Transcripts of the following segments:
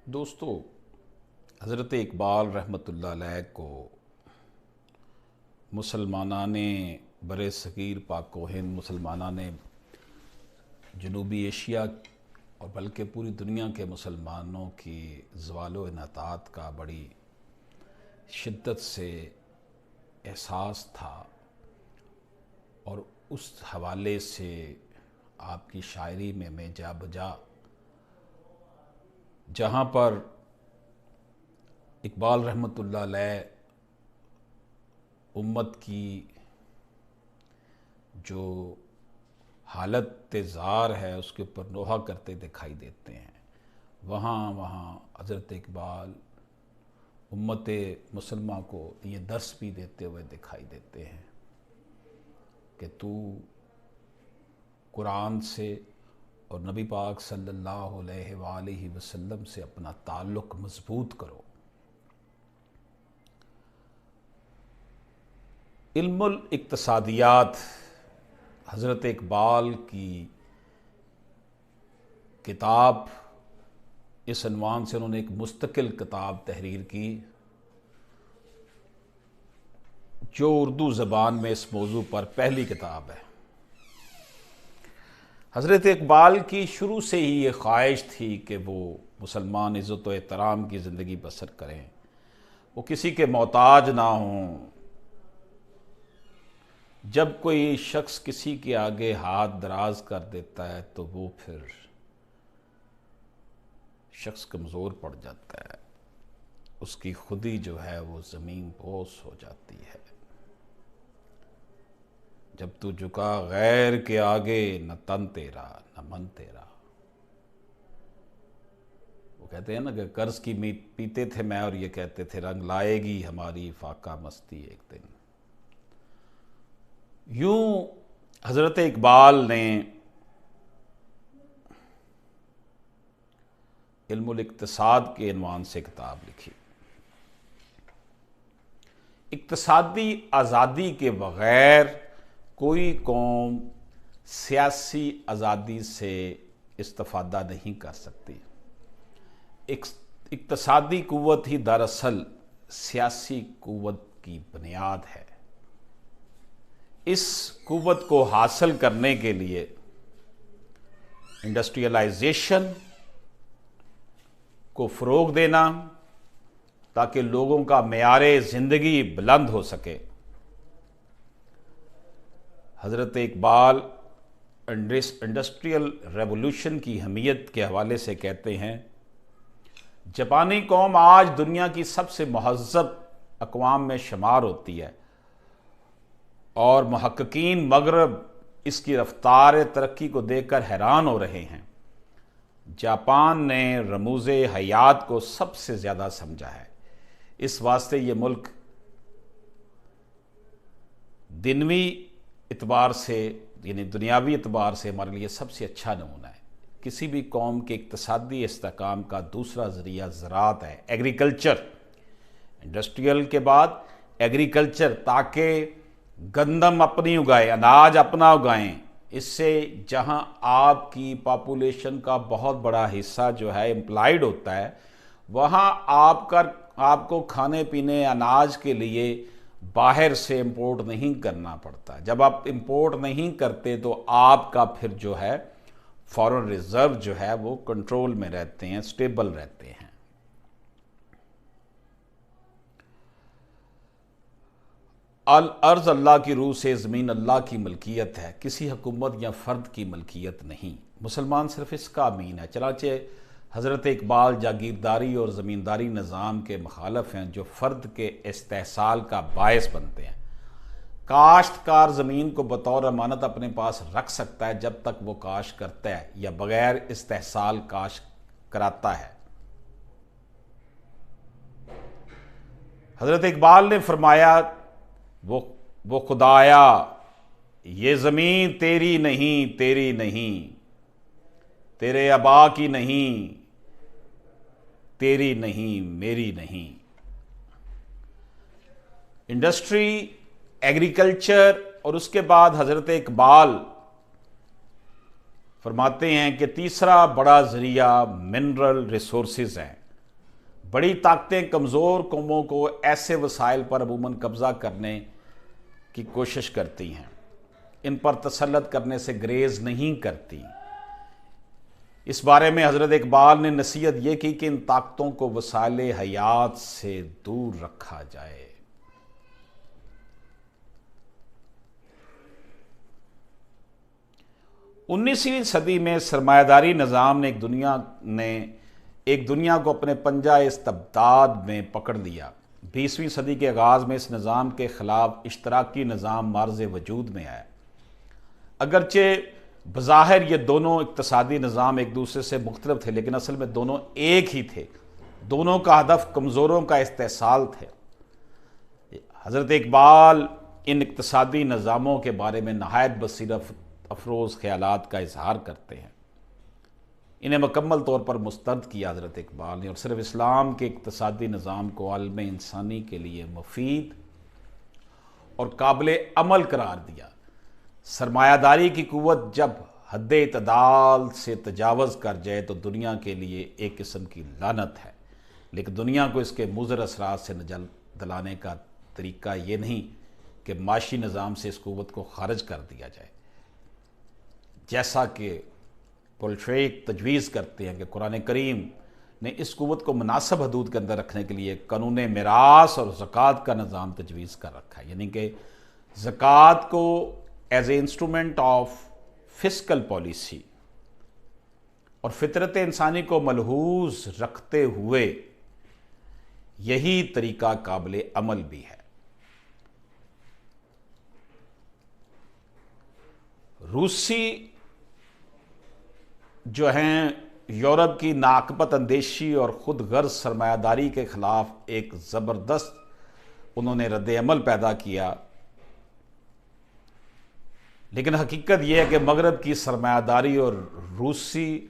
دوستو، حضرت اقبال رحمۃ اللہ علیہ کو مسلمانان بر صغیر پاک و ہند، مسلمانان جنوبی ایشیا اور بلکہ پوری دنیا کے مسلمانوں کی زوال و انحطاط کا بڑی شدت سے احساس تھا، اور اس حوالے سے آپ کی شاعری میں جا بجا جہاں پر اقبال رحمۃ اللہ علیہ امت کی جو حالت زار ہے اس کے اوپر نوحہ کرتے دکھائی دیتے ہیں، وہاں حضرت اقبال امت مسلمہ کو یہ درس بھی دیتے ہوئے دکھائی دیتے ہیں کہ تو قرآن سے اور نبی پاک صلی اللہ علیہ وآلہ وسلم سے اپنا تعلق مضبوط کرو۔ علم الاقتصادیات حضرت اقبال کی کتاب، اس عنوان سے انہوں نے ایک مستقل کتاب تحریر کی جو اردو زبان میں اس موضوع پر پہلی کتاب ہے۔ حضرت اقبال کی شروع سے ہی یہ خواہش تھی کہ وہ مسلمان عزت و احترام کی زندگی بسر کریں، وہ کسی کے محتاج نہ ہوں۔ جب کوئی شخص کسی کے آگے ہاتھ دراز کر دیتا ہے تو وہ پھر شخص کمزور پڑ جاتا ہے، اس کی خودی جو ہے وہ زمین بوس ہو جاتی ہے۔ جب تو جھکا غیر کے آگے، نہ تن تیرا نہ من تیرا۔ وہ کہتے ہیں نا کہ قرض کی پیتے تھے میں اور یہ کہتے تھے رنگ لائے گی ہماری فاقہ مستی ایک دن۔ یوں حضرت اقبال نے علم الاقتصاد کے عنوان سے کتاب لکھی۔ اقتصادی آزادی کے بغیر کوئی قوم سیاسی آزادی سے استفادہ نہیں کر سکتی۔ اقتصادی قوت ہی دراصل سیاسی قوت کی بنیاد ہے۔ اس قوت کو حاصل کرنے کے لیے انڈسٹریلائزیشن کو فروغ دینا تاکہ لوگوں کا معیار زندگی بلند ہو سکے۔ حضرت اقبال انڈسٹریل ریولوشن کی اہمیت کے حوالے سے کہتے ہیں، جاپانی قوم آج دنیا کی سب سے مہذب اقوام میں شمار ہوتی ہے، اور محققین مغرب اس کی رفتار ترقی کو دیکھ کر حیران ہو رہے ہیں۔ جاپان نے رموز حیات کو سب سے زیادہ سمجھا ہے، اس واسطے یہ ملک دنوی اعتبار سے یعنی دنیاوی اعتبار سے ہمارے لیے سب سے اچھا نمونہ ہے۔ کسی بھی قوم کے اقتصادی استحکام کا دوسرا ذریعہ زراعت ہے، ایگریکلچر۔ انڈسٹریل کے بعد ایگریکلچر، تاکہ گندم اپنی اگائیں، اناج اپنا اگائیں۔ اس سے جہاں آپ کی پاپولیشن کا بہت بڑا حصہ جو ہے امپلائڈ ہوتا ہے، وہاں آپ کو کھانے پینے اناج کے لیے باہر سے امپورٹ نہیں کرنا پڑتا۔ جب آپ امپورٹ نہیں کرتے تو آپ کا پھر جو ہے فارن ریزرو جو ہے وہ کنٹرول میں رہتے ہیں، سٹیبل رہتے ہیں۔ الارض اللہ کی روح سے، زمین اللہ کی ملکیت ہے، کسی حکومت یا فرد کی ملکیت نہیں۔ مسلمان صرف اس کا امین ہے۔ چنانچہ حضرت اقبال جاگیرداری اور زمینداری نظام کے مخالف ہیں جو فرد کے استحصال کا باعث بنتے ہیں۔ کاشتکار زمین کو بطور امانت اپنے پاس رکھ سکتا ہے جب تک وہ کاشت کرتا ہے یا بغیر استحصال کاشت کراتا ہے۔ حضرت اقبال نے فرمایا، وہ خدایا یہ زمین تیری نہیں، تیری نہیں، تیرے آبا کی نہیں، تیری نہیں، میری نہیں۔ انڈسٹری، ایگریکلچر، اور اس کے بعد حضرت اقبال فرماتے ہیں کہ تیسرا بڑا ذریعہ منرل ریسورسز ہیں۔ بڑی طاقتیں کمزور قوموں کو ایسے وسائل پر عموماً قبضہ کرنے کی کوشش کرتی ہیں، ان پر تسلط کرنے سے گریز نہیں کرتی۔ اس بارے میں حضرت اقبال نے نصیحت یہ کی کہ ان طاقتوں کو وسائل حیات سے دور رکھا جائے۔ 19ویں صدی میں سرمایہ داری نظام نے ایک دنیا کو اپنے پنجہ استبداد میں پکڑ لیا۔ 20ویں صدی کے آغاز میں اس نظام کے خلاف اشتراکی نظام معرض وجود میں آیا۔ اگرچہ بظاہر یہ دونوں اقتصادی نظام ایک دوسرے سے مختلف تھے، لیکن اصل میں دونوں ایک ہی تھے۔ دونوں کا ہدف کمزوروں کا استحصال تھے۔ حضرت اقبال ان اقتصادی نظاموں کے بارے میں نہایت بصیرت افروز خیالات کا اظہار کرتے ہیں۔ انہیں مکمل طور پر مسترد کیا حضرت اقبال نے، اور صرف اسلام کے اقتصادی نظام کو عالم انسانی کے لیے مفید اور قابل عمل قرار دیا۔ سرمایہ داری کی قوت جب حد اعتدال سے تجاوز کر جائے تو دنیا کے لیے ایک قسم کی لعنت ہے، لیکن دنیا کو اس کے مضر اثرات سے نجات دلانے کا طریقہ یہ نہیں کہ معاشی نظام سے اس قوت کو خارج کر دیا جائے، جیسا کہ پولشویک تجویز کرتے ہیں کہ قرآن کریم نے اس قوت کو مناسب حدود کے اندر رکھنے کے لیے قانون میراث اور زکوٰۃ کا نظام تجویز کر رکھا ہے، یعنی کہ زکوٰۃ کو as a instrument of fiscal policy اور فطرت انسانی کو ملحوظ رکھتے ہوئے یہی طریقہ قابل عمل بھی ہے۔ روسی جو ہیں یورپ کی ناقبت اندیشی اور خود غرض سرمایہ داری کے خلاف ایک زبردست انہوں نے رد عمل پیدا کیا، لیکن حقیقت یہ ہے کہ مغرب کی سرمایہ داری اور روسی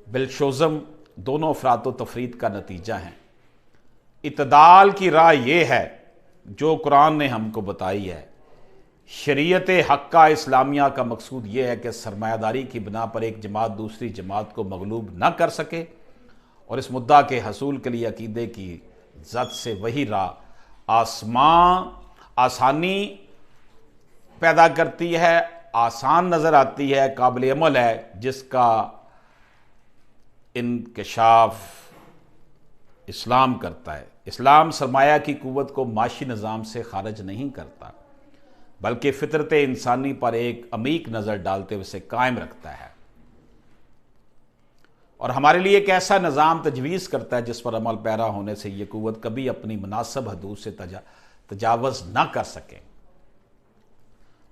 بلشوزم دونوں افراط و تفریط کا نتیجہ ہیں۔ اعتدال کی راہ یہ ہے جو قرآن نے ہم کو بتائی ہے۔ شریعت حقہ اسلامیہ کا مقصود یہ ہے کہ سرمایہ داری کی بنا پر ایک جماعت دوسری جماعت کو مغلوب نہ کر سکے، اور اس مدعا کے حصول کے لیے عقیدے کی ذات سے وہی راہ آسانی پیدا کرتی ہے، آسان نظر آتی ہے، قابل عمل ہے، جس کا انکشاف اسلام کرتا ہے۔ اسلام سرمایہ کی قوت کو معاشی نظام سے خارج نہیں کرتا، بلکہ فطرت انسانی پر ایک عمیق نظر ڈالتے ہوئے اسے قائم رکھتا ہے، اور ہمارے لیے ایک ایسا نظام تجویز کرتا ہے جس پر عمل پیرا ہونے سے یہ قوت کبھی اپنی مناسب حدود سے تجاوز نہ کر سکے۔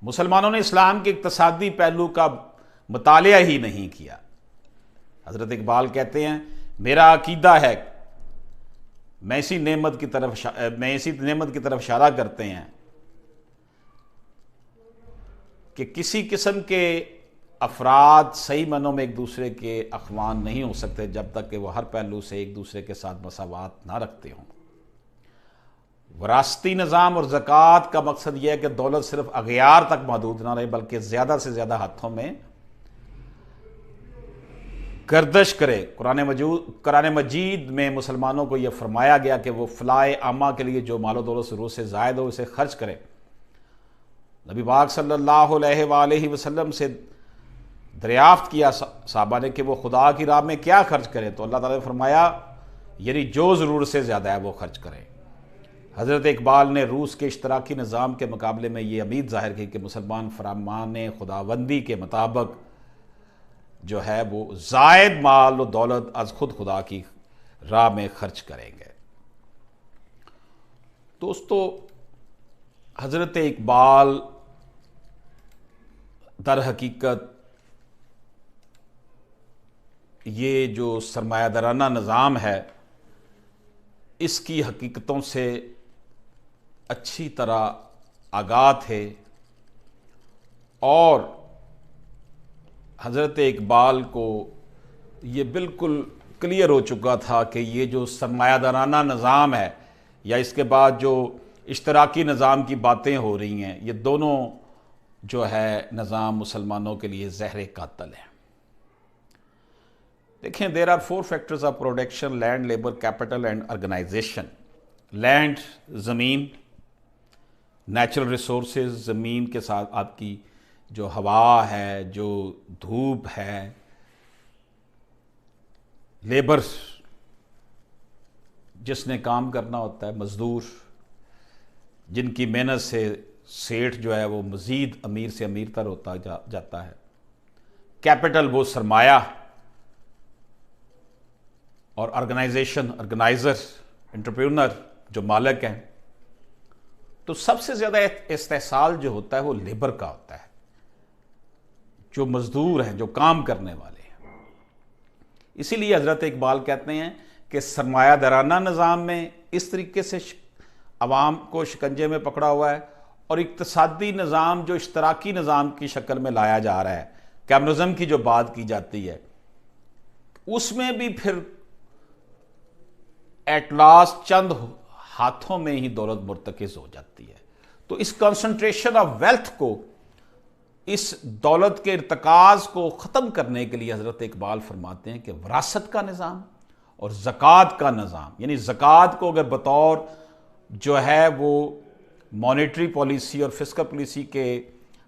مسلمانوں نے اسلام کے اقتصادی پہلو کا مطالعہ ہی نہیں کیا۔ حضرت اقبال کہتے ہیں، میرا عقیدہ ہے، میں اسی نعمت کی طرف اشارہ کرتے ہیں کہ کسی قسم کے افراد صحیح معنوں میں ایک دوسرے کے اخوان نہیں ہو سکتے جب تک کہ وہ ہر پہلو سے ایک دوسرے کے ساتھ مساوات نہ رکھتے ہوں۔ وراثتی نظام اور زکوٰۃ کا مقصد یہ ہے کہ دولت صرف اغیار تک محدود نہ رہے، بلکہ زیادہ سے زیادہ ہاتھوں میں گردش کرے۔ قرآن مجید میں مسلمانوں کو یہ فرمایا گیا کہ وہ فلاح عامہ کے لیے جو مال و دولت ضرورت سے زائد ہو اسے خرچ کرے۔ نبی پاک صلی اللہ علیہ وآلہ وسلم سے دریافت کیا صحابہ نے کہ وہ خدا کی راہ میں کیا خرچ کریں، تو اللہ تعالیٰ نے فرمایا یعنی جو ضرورت سے زیادہ ہے وہ خرچ کریں۔ حضرت اقبال نے روس کے اشتراکی نظام کے مقابلے میں یہ امید ظاہر کی کہ مسلمان فرمان خداوندی کے مطابق جو ہے وہ زائد مال و دولت از خود خدا کی راہ میں خرچ کریں گے۔ دوستو، حضرت اقبال در حقیقت یہ جو سرمایہ دارانہ نظام ہے اس کی حقیقتوں سے اچھی طرح آگاہ تھے، اور حضرت اقبال کو یہ بالکل کلیئر ہو چکا تھا کہ یہ جو سرمایہ دارانہ نظام ہے یا اس کے بعد جو اشتراکی نظام کی باتیں ہو رہی ہیں، یہ دونوں جو ہے نظام مسلمانوں کے لیے زہر قاتل ہیں۔ دیکھیں there are 4 factors of production: land, labour, capital and organisation. Land زمین، نیچرل ریسورسز، زمین کے ساتھ آپ کی جو ہوا ہے، جو دھوپ ہے. لیبر، جس نے کام کرنا ہوتا ہے، مزدور جن کی محنت سے سیٹھ جو ہے وہ مزید امیر سے امیر تر ہوتا جاتا ہے. کیپٹل، وہ سرمایہ. اور آرگنائزیشن، آرگنائزر، انٹرپرینر، جو مالک ہیں. تو سب سے زیادہ استحصال جو ہوتا ہے وہ لیبر کا ہوتا ہے، جو مزدور ہیں، جو کام کرنے والے ہیں. اسی لیے حضرت اقبال کہتے ہیں کہ سرمایہ دارانہ نظام میں اس طریقے سے عوام کو شکنجے میں پکڑا ہوا ہے، اور اقتصادی نظام جو اشتراکی نظام کی شکل میں لایا جا رہا ہے، کمیونزم کی جو بات کی جاتی ہے، اس میں بھی پھر ایٹ لاسٹ چند ہاتھوں میں ہی دولت مرتکز ہو جاتی ہے. تو اس کنسنٹریشن آف ویلتھ کو، اس دولت کے ارتکاز کو ختم کرنے کے لیے حضرت اقبال فرماتے ہیں کہ وراثت کا نظام اور زکوٰۃ کا نظام، یعنی زکوٰۃ کو اگر بطور جو ہے وہ مانیٹری پالیسی اور فسکل پالیسی کے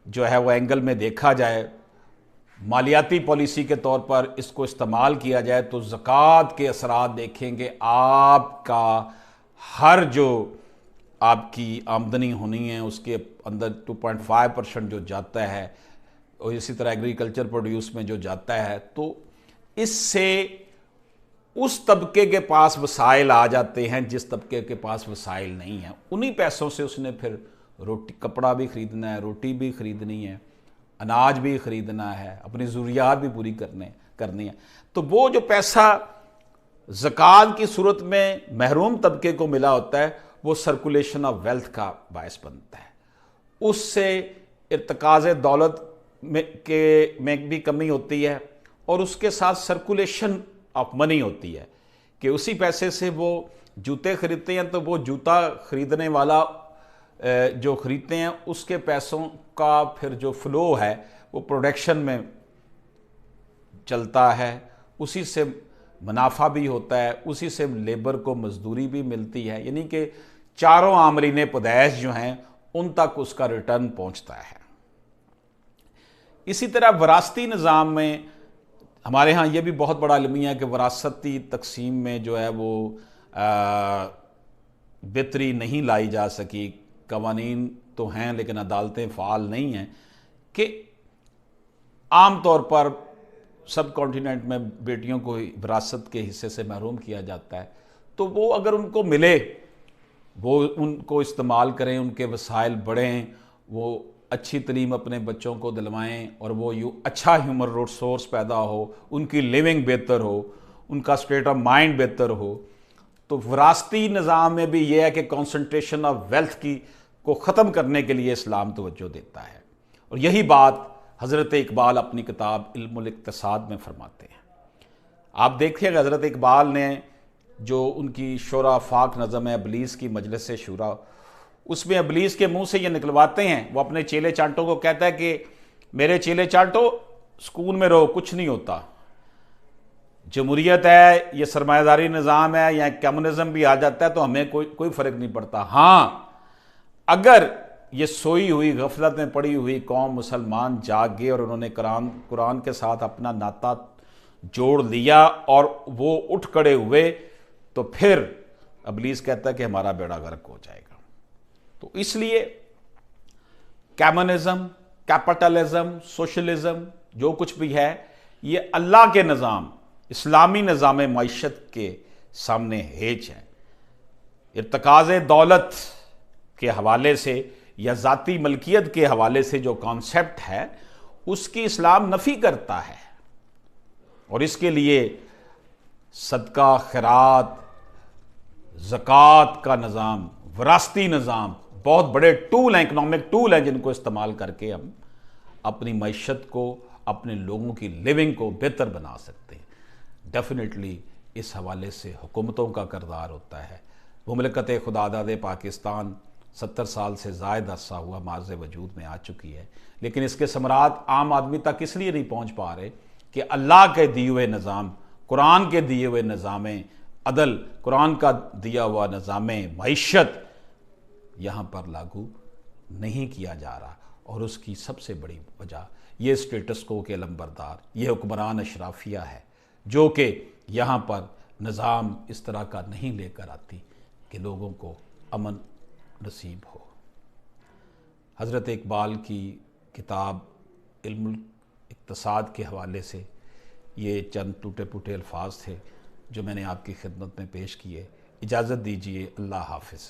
جو ہے وہ اینگل میں دیکھا جائے، مالیاتی پالیسی کے طور پر اس کو استعمال کیا جائے، تو زکوٰۃ کے اثرات دیکھیں گے. آپ کا ہر جو آپ کی آمدنی ہونی ہے اس کے اندر 2.5% جو جاتا ہے، اور اسی طرح ایگریکلچر پروڈیوس میں جو جاتا ہے، تو اس سے اس طبقے کے پاس وسائل آ جاتے ہیں جس طبقے کے پاس وسائل نہیں ہیں. انہی پیسوں سے اس نے پھر روٹی، کپڑا بھی خریدنا ہے، روٹی بھی خریدنی ہے، اناج بھی خریدنا ہے، اپنی ضروریات بھی پوری کرنی ہے. تو وہ جو پیسہ زکوٰۃ کی صورت میں محروم طبقے کو ملا ہوتا ہے، وہ سرکولیشن آف ویلتھ کا باعث بنتا ہے. اس سے ارتکاز دولت میں بھی کمی ہوتی ہے، اور اس کے ساتھ سرکولیشن آف منی ہوتی ہے کہ اسی پیسے سے وہ جوتے خریدتے ہیں، تو وہ جوتا خریدنے والا جو خریدتے ہیں اس کے پیسوں کا پھر جو فلو ہے وہ پروڈکشن میں چلتا ہے، اسی سے منافع بھی ہوتا ہے، اسی سے لیبر کو مزدوری بھی ملتی ہے. یعنی کہ چاروں عاملین پیدائش جو ہیں ان تک اس کا ریٹرن پہنچتا ہے. اسی طرح وراثتی نظام میں ہمارے ہاں یہ بھی بہت بڑا المیہ ہے کہ وراثتی تقسیم میں جو ہے وہ بہتری نہیں لائی جا سکی. قوانین تو ہیں لیکن عدالتیں فعال نہیں ہیں، کہ عام طور پر سب کانٹیننٹ میں بیٹیوں کو وراثت کے حصے سے محروم کیا جاتا ہے. تو وہ اگر ان کو ملے، وہ ان کو استعمال کریں، ان کے وسائل بڑھیں، وہ اچھی تعلیم اپنے بچوں کو دلوائیں، اور وہ اچھا ہیومن ریسورس پیدا ہو، ان کی لیونگ بہتر ہو، ان کا اسٹیٹ آف مائنڈ بہتر ہو. تو وراثتی نظام میں بھی یہ ہے کہ کنسنٹریشن آف ویلتھ کو ختم کرنے کے لیے اسلام توجہ دیتا ہے. اور یہی بات حضرت اقبال اپنی کتاب علم الاقتصاد میں فرماتے ہیں. آپ دیکھیں گے حضرت اقبال نے جو ان کی شورا فاق نظم ہے ابلیس کی مجلس شورا، اس میں ابلیس کے منہ سے یہ نکلواتے ہیں. وہ اپنے چیلے چانٹوں کو کہتا ہے کہ میرے چیلے چانٹوں سکون میں رہو، کچھ نہیں ہوتا. جمہوریت ہے، یہ سرمایہ داری نظام ہے، یا کمیونزم بھی آ جاتا ہے تو ہمیں کوئی فرق نہیں پڑتا. ہاں، اگر یہ سوئی ہوئی غفلت میں پڑی ہوئی قوم مسلمان جاگ گئے اور انہوں نے قرآن کے ساتھ اپنا ناطہ جوڑ لیا اور وہ اٹھ کھڑے ہوئے، تو پھر ابلیس کہتا ہے کہ ہمارا بیڑا غرق ہو جائے گا. تو اس لیے کمیونزم، کیپٹلزم، سوشلزم جو کچھ بھی ہے، یہ اللہ کے نظام، اسلامی نظام معیشت کے سامنے ہیج ہے. ارتکاز دولت کے حوالے سے یا ذاتی ملکیت کے حوالے سے جو کانسیپٹ ہے اس کی اسلام نفی کرتا ہے، اور اس کے لیے صدقہ، خیرات، زکوٰۃ کا نظام، وراثتی نظام بہت بڑے ٹول ہیں، اکنامک ٹول ہیں، جن کو استعمال کر کے ہم اپنی معیشت کو، اپنے لوگوں کی لیونگ کو بہتر بنا سکتے ہیں. ڈیفینیٹلی اس حوالے سے حکومتوں کا کردار ہوتا ہے. مملکت خدا داد پاکستان 70 سال سے زائد عرصہ ہوا معاذ وجود میں آ چکی ہے، لیکن اس کے ثمرات عام آدمی تک اس لیے نہیں پہنچ پا رہے کہ اللہ کے دیے ہوئے نظام قرآن کے دیے ہوئے نظام عدل، قرآن کا دیا ہوا نظام معیشت یہاں پر لاگو نہیں کیا جا رہا، اور اس کی سب سے بڑی وجہ یہ اسٹیٹس کو کے علمبردار، یہ حکمران اشرافیہ ہے، جو کہ یہاں پر نظام اس طرح کا نہیں لے کر آتی کہ لوگوں کو امن نصیب ہو۔ حضرت اقبال کی کتاب علم الاقتصاد کے حوالے سے یہ چند ٹوٹے پھوٹے الفاظ تھے جو میں نے آپ کی خدمت میں پیش کیے۔ اجازت دیجیے، اللہ حافظ۔